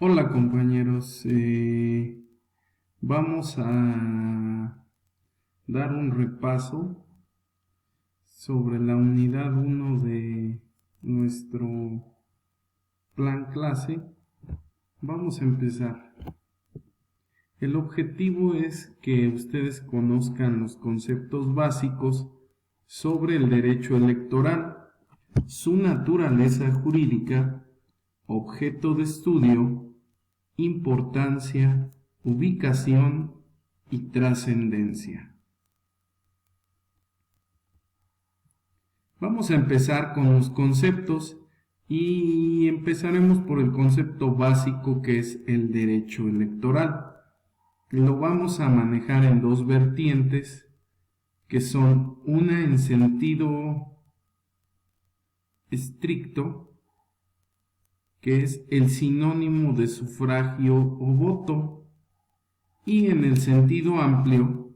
Hola compañeros, vamos a dar un repaso sobre la unidad 1 de nuestro plan clase. Vamos a empezar. El objetivo es que ustedes conozcan los conceptos básicos sobre el derecho electoral, su naturaleza jurídica, objeto de estudio, importancia, ubicación y trascendencia. Vamos a empezar con los conceptos y empezaremos por el concepto básico que es el derecho electoral. Lo vamos a manejar en dos vertientes que son una en sentido estricto, que es el sinónimo de sufragio o voto, y en el sentido amplio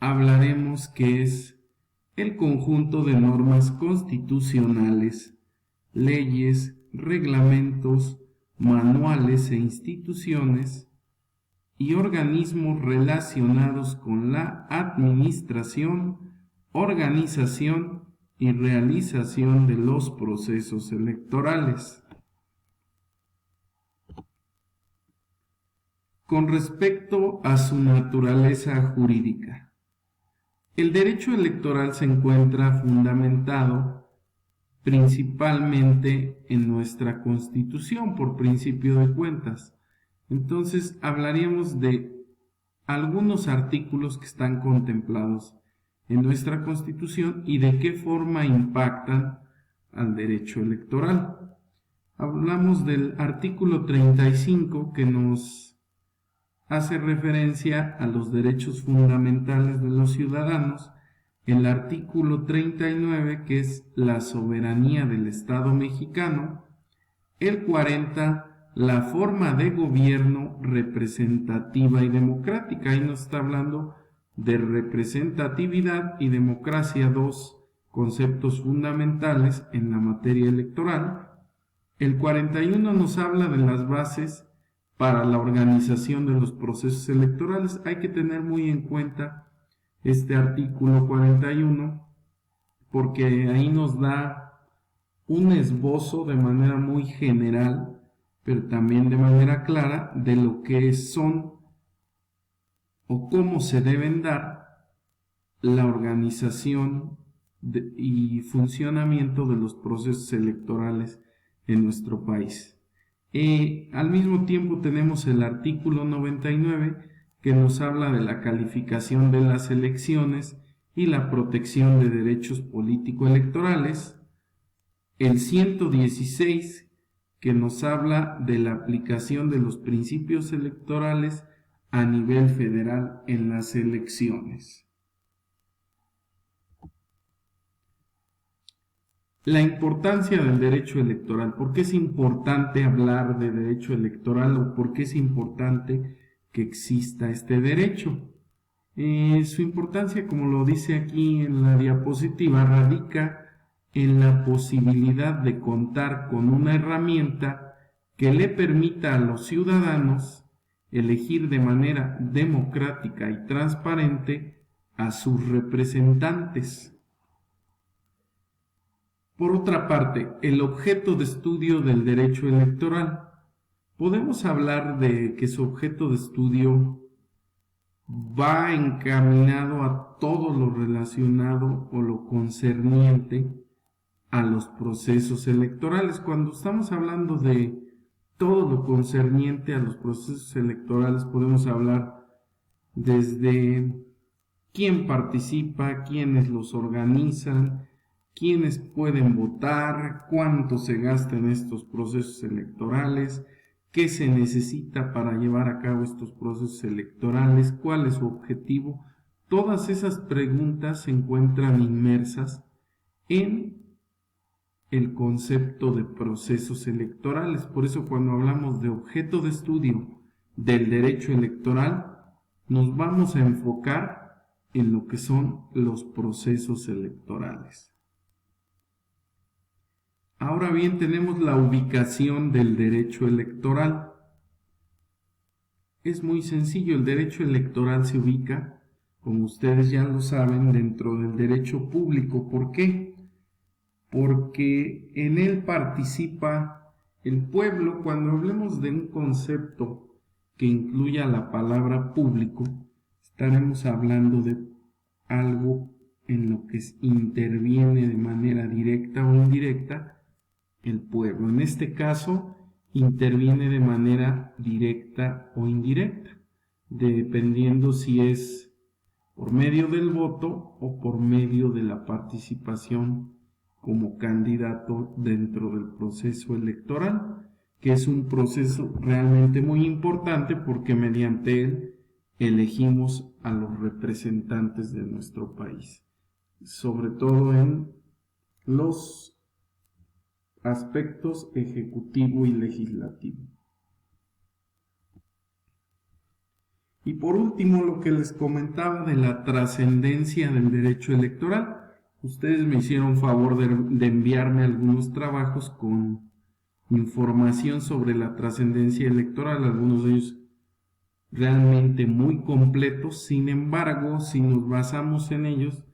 hablaremos que es el conjunto de normas constitucionales, leyes, reglamentos, manuales e instituciones y organismos relacionados con la administración, organización y realización de los procesos electorales. Con respecto a su naturaleza jurídica, el derecho electoral se encuentra fundamentado principalmente en nuestra Constitución, por principio de cuentas. Entonces hablaríamos de algunos artículos que están contemplados en nuestra Constitución y de qué forma impactan al derecho electoral. Hablamos del artículo 35 que nos hace referencia a los derechos fundamentales de los ciudadanos, el artículo 39 que es la soberanía del Estado mexicano, el 40 la forma de gobierno representativa y democrática. Ahí nos está hablando de representatividad y democracia, dos conceptos fundamentales en la materia electoral. El 41 nos habla de las bases para la organización de los procesos electorales. Hay que tener muy en cuenta este artículo 41 porque ahí nos da un esbozo de manera muy general, pero también de manera clara, de lo que son o cómo se deben dar la organización y funcionamiento de los procesos electorales en nuestro país. Al mismo tiempo tenemos el artículo 99 que nos habla de la calificación de las elecciones y la protección de derechos político-electorales, el 116 que nos habla de la aplicación de los principios electorales a nivel federal en las elecciones. La importancia del derecho electoral. ¿Por qué es importante hablar de derecho electoral o por qué es importante que exista este derecho? Su importancia, como lo dice aquí en la diapositiva, radica en la posibilidad de contar con una herramienta que le permita a los ciudadanos elegir de manera democrática y transparente a sus representantes. Por otra parte, el objeto de estudio del derecho electoral. Podemos hablar de que su objeto de estudio va encaminado a todo lo relacionado o lo concerniente a los procesos electorales. Cuando estamos hablando de todo lo concerniente a los procesos electorales, podemos hablar desde quién participa, quiénes los organizan, quiénes pueden votar, cuánto se gasta en estos procesos electorales, qué se necesita para llevar a cabo estos procesos electorales, cuál es su objetivo. Todas esas preguntas se encuentran inmersas en el concepto de procesos electorales. Por eso cuando hablamos de objeto de estudio del derecho electoral, nos vamos a enfocar en lo que son los procesos electorales. Ahora bien, tenemos la ubicación del derecho electoral. Es muy sencillo, el derecho electoral se ubica, como ustedes ya lo saben, dentro del derecho público. ¿Por qué? Porque en él participa el pueblo. Cuando hablemos de un concepto que incluya la palabra público, estaremos hablando de algo en lo que interviene de manera directa o indirecta el pueblo. En este caso, interviene de manera directa o indirecta, dependiendo si es por medio del voto o por medio de la participación como candidato dentro del proceso electoral, que es un proceso realmente muy importante porque mediante él elegimos a los representantes de nuestro país, sobre todo en los aspectos ejecutivo y legislativo. Y por último, lo que les comentaba de la trascendencia del derecho electoral. Ustedes me hicieron favor de enviarme algunos trabajos con información sobre la trascendencia electoral, algunos de ellos realmente muy completos. Sin embargo, si nos basamos en ellos,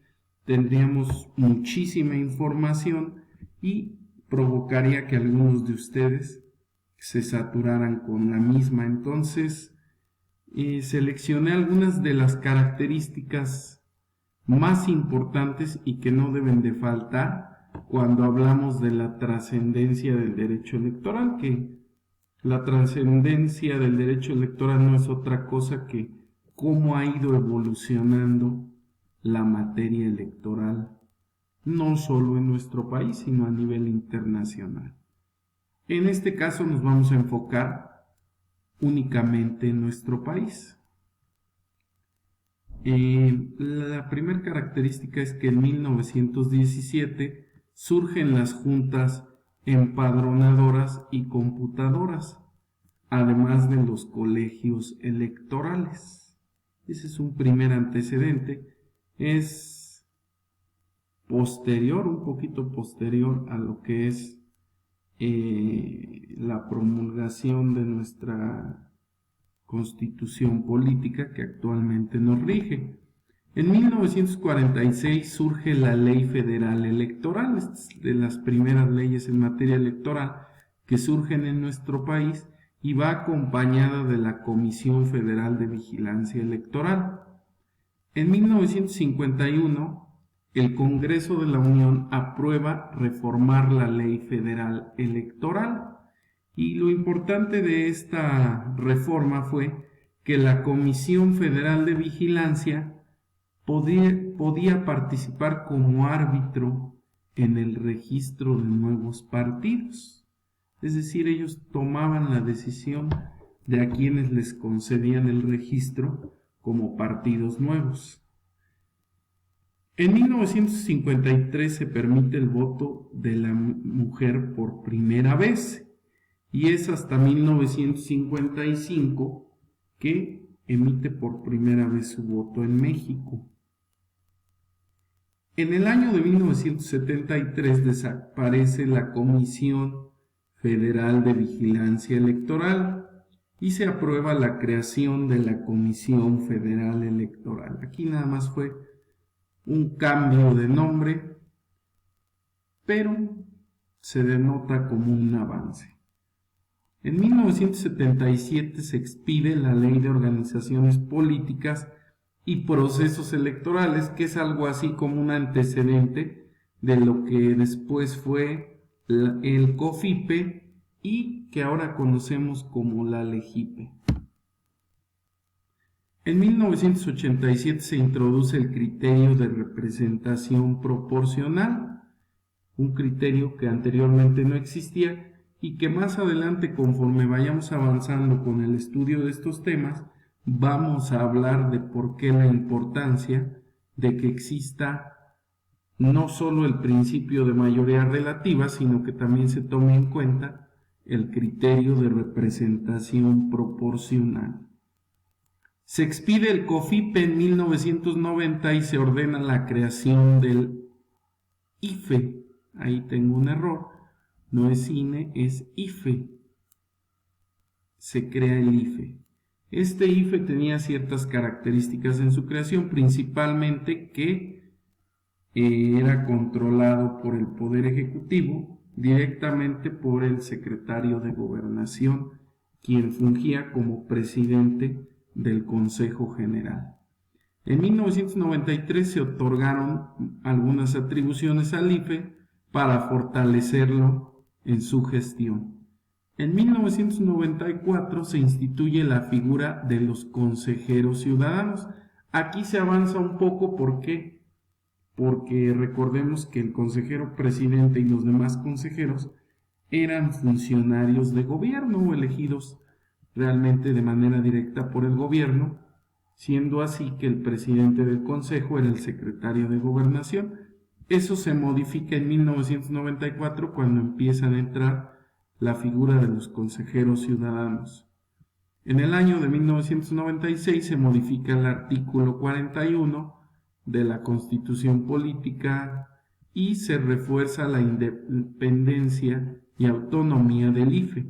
tendríamos muchísima información y provocaría que algunos de ustedes se saturaran con la misma. Entonces, seleccioné algunas de las características más importantes y que no deben de faltar cuando hablamos de la trascendencia del derecho electoral, que la trascendencia del derecho electoral no es otra cosa que cómo ha ido evolucionando la materia electoral, no solo en nuestro país, sino a nivel internacional. En este caso nos vamos a enfocar únicamente en nuestro país. La primera característica es que en 1917 surgen las juntas empadronadoras y computadoras, además de los colegios electorales. Ese es un primer antecedente. Es posterior, un poquito posterior a lo que es la promulgación de nuestra Constitución política que actualmente nos rige. En 1946 surge la Ley Federal Electoral, es de las primeras leyes en materia electoral que surgen en nuestro país y va acompañada de la Comisión Federal de Vigilancia Electoral. En 1951, el Congreso de la Unión aprueba reformar la Ley Federal Electoral. Y lo importante de esta reforma fue que la Comisión Federal de Vigilancia podía participar como árbitro en el registro de nuevos partidos. Es decir, ellos tomaban la decisión de a quienes les concedían el registro como partidos nuevos. En 1953 se permite el voto de la mujer por primera vez. Y es hasta 1955 que emite por primera vez su voto en México. En el año de 1973 desaparece la Comisión Federal de Vigilancia Electoral y se aprueba la creación de la Comisión Federal Electoral. Aquí nada más fue un cambio de nombre, pero se denota como un avance. En 1977 se expide la Ley de Organizaciones Políticas y Procesos Electorales, que es algo así como un antecedente de lo que después fue el COFIPE y que ahora conocemos como la LEGIPE. En 1987 se introduce el criterio de representación proporcional, un criterio que anteriormente no existía y que más adelante, conforme vayamos avanzando con el estudio de estos temas, vamos a hablar de por qué la importancia de que exista no solo el principio de mayoría relativa, sino que también se tome en cuenta el criterio de representación proporcional. Se expide el COFIPE en 1990 y se ordena la creación del IFE. Ahí tengo un error. no es INE, es IFE. Se crea el IFE. Este IFE tenía ciertas características en su creación, principalmente que era controlado por el Poder Ejecutivo, directamente por el secretario de Gobernación, quien fungía como presidente del Consejo General. En 1993 se otorgaron algunas atribuciones al IFE para fortalecerlo en su gestión. En 1994 se instituye la figura de los consejeros ciudadanos. Aquí se avanza un poco, ¿por qué? Porque recordemos que el consejero presidente y los demás consejeros eran funcionarios de gobierno elegidos realmente de manera directa por el gobierno, siendo así que el presidente del consejo era el secretario de Gobernación. Eso se modifica en 1994 cuando empiezan a entrar la figura de los consejeros ciudadanos. En el año de 1996 se modifica el artículo 41 de la Constitución Política y se refuerza la independencia y autonomía del IFE.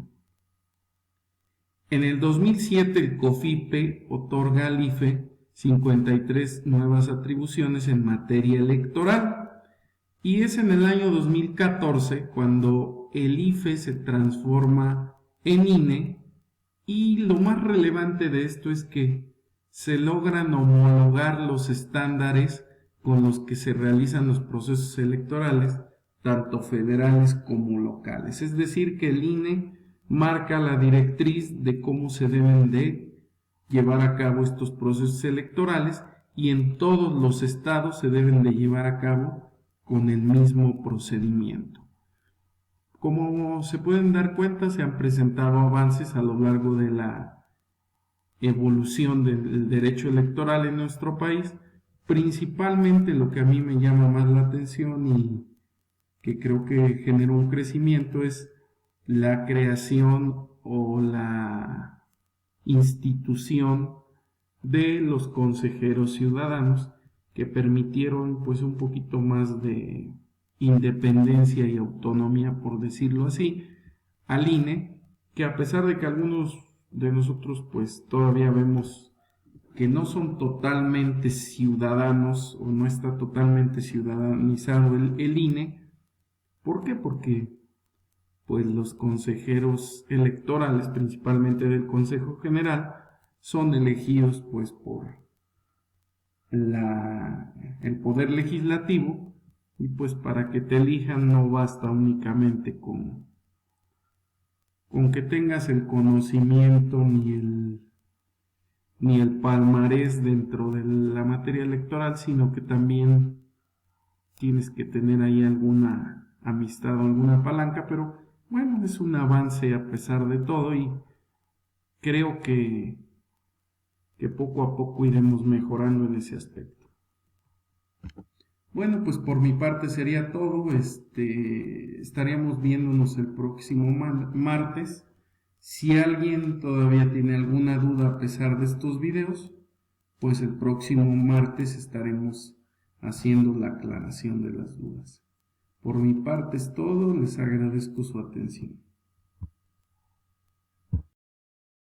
En el 2007 el COFIPE otorga al IFE 53 nuevas atribuciones en materia electoral y es en el año 2014 cuando el IFE se transforma en INE y lo más relevante de esto es que se logran homologar los estándares con los que se realizan los procesos electorales, tanto federales como locales. Es decir, que el INE marca la directriz de cómo se deben de llevar a cabo estos procesos electorales y en todos los estados se deben de llevar a cabo con el mismo procedimiento. Como se pueden dar cuenta, se han presentado avances a lo largo de la evolución del derecho electoral en nuestro país. Principalmente lo que a mí me llama más la atención y que creo que generó un crecimiento es la creación o la institución de los consejeros ciudadanos que permitieron pues un poquito más de independencia y autonomía, por decirlo así, al INE, que a pesar de que algunos de nosotros pues todavía vemos que no son totalmente ciudadanos o no está totalmente ciudadanizado el INE. ¿Por qué? Porque pues los consejeros electorales, principalmente del Consejo General, son elegidos pues por el Poder Legislativo y pues para que te elijan no basta únicamente con que tengas el conocimiento ni el palmarés dentro de la materia electoral, sino que también tienes que tener ahí alguna amistad o alguna palanca, pero bueno, es un avance a pesar de todo y creo que poco a poco iremos mejorando en ese aspecto. Bueno, pues por mi parte sería todo. Estaríamos viéndonos el próximo martes. Si alguien todavía tiene alguna duda a pesar de estos videos, pues el próximo martes estaremos haciendo la aclaración de las dudas. Por mi parte es todo, les agradezco su atención.